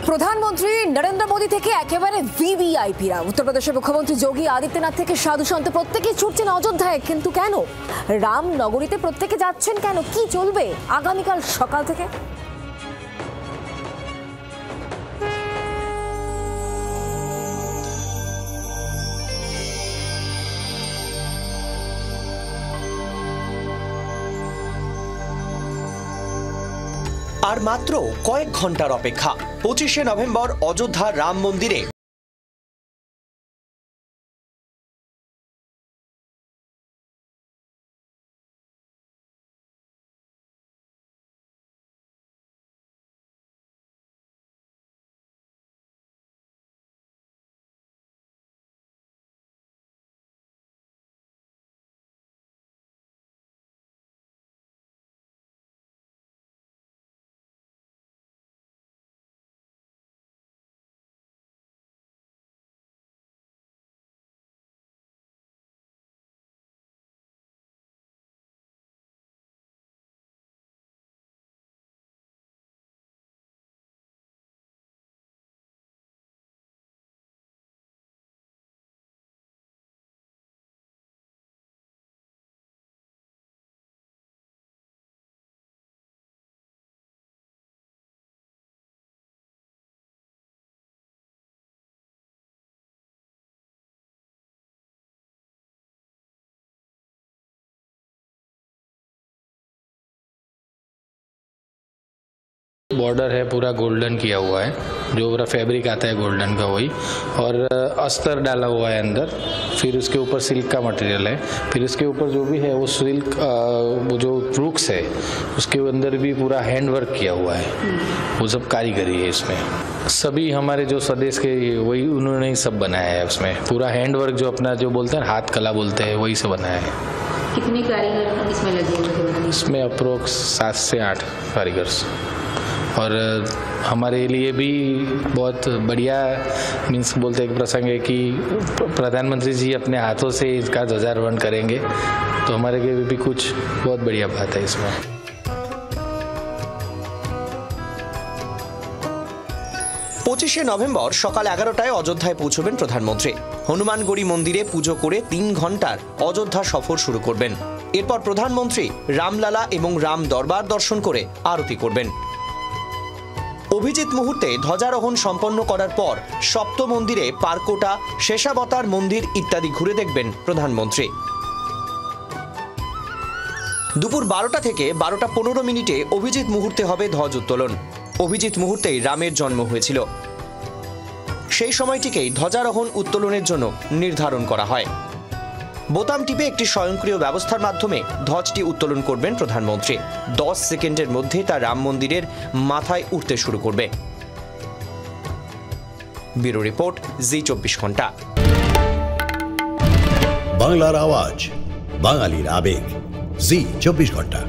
প্রধানমন্ত্রী নরেন্দ্র মোদী থেকে একেবারে ভিভিআইপিরা উত্তরপ্রদেশের মুখ্যমন্ত্রী যোগী আদিত্যনাথ থেকে সাধু সন্ত প্রত্যেকেই ছুটছেন অযোধ্যায়। কিন্তু কেন? রামনগরীতে প্রত্যেকে যাচ্ছেন কেন? কি চলবে আগামীকাল সকাল থেকে? আর মাত্র কয়েক ঘন্টার অপেক্ষা। 25শে নভেম্বর অযোধ্যার রাম মন্দিরে बॉर्डर है पूरा गोल्डन किया हुआ है, जो पूरा फैब्रिक आता है गोल्डन का वही, और अस्तर डाला हुआ है अंदर। फिर उसके ऊपर सिल्क का मटेरियल है। फिर उसके ऊपर जो भी है वो सिल्क वो जो ब्रूक्स है उसके अंदर भी पूरा हैंड वर्क किया हुआ है। वो सब कारीगरी है इसमें। सभी हमारे जो स्वदेश के वही उन्होंने ही सब बनाया है। उसमें पूरा हैंड वर्क जो अपना जो बोलते हैं हाथ कला बोलते हैं वही से बनाया है। कितने कारीगर इसमें लगे हैं? इसमें अप्रोक्स 7 से 8 कारीगर्स। और हमारे लिए भी बहुत बढ़िया मीन्स बोलते एक प्रसंग है कि प्रधानमंत्री जी अपने हाथों से इसका ध्वजारोहण करेंगे, तो हमारे लिए भी कुछ बहुत बढ़िया बात है इसमें। 25শে নভেম্বর সকাল 11টায় অযোধ্যায় পৌঁছবেন প্রধানমন্ত্রী। হনুমানগড়ি মন্দিরে পুজো করে 3 ঘন্টার অযোধ্যা সফর শুরু করবেন। এরপর প্রধানমন্ত্রী রামলালা এবং রাম দরবার দর্শন করে আরতি করবেন। অভিজিৎ মুহূর্তে ধ্বজারোহণ সম্পন্ন করার পর সপ্ত মন্দিরে পারকোটা, শেষাবতার মন্দির ইত্যাদি ঘুরে দেখবেন প্রধানমন্ত্রী। দুপুর 12টা থেকে 12টা 15 মিনিটে অভিজিৎ মুহূর্তে হবে ধ্বজ উত্তোলন। অভিজিৎ মুহূর্তেই রামের জন্ম হয়েছিল, সেই সময়টিকেই ধ্বজারোহণ উত্তোলনের জন্য নির্ধারণ করা হয়। বোতাম টিপে একটি স্বয়ংক্রিয় ব্যবস্থার মাধ্যমে ধ্বজটি উত্তোলন করবেন প্রধানমন্ত্রী। 10 সেকেন্ডের মধ্যে তা রাম মন্দিরের মাথায় উঠতে শুরু করবে। ব্যুরো রিপোর্ট, জি24 ঘন্টা। বাংলার আওয়াজ, বাঙালির আবেগ, জি24 ঘন্টা।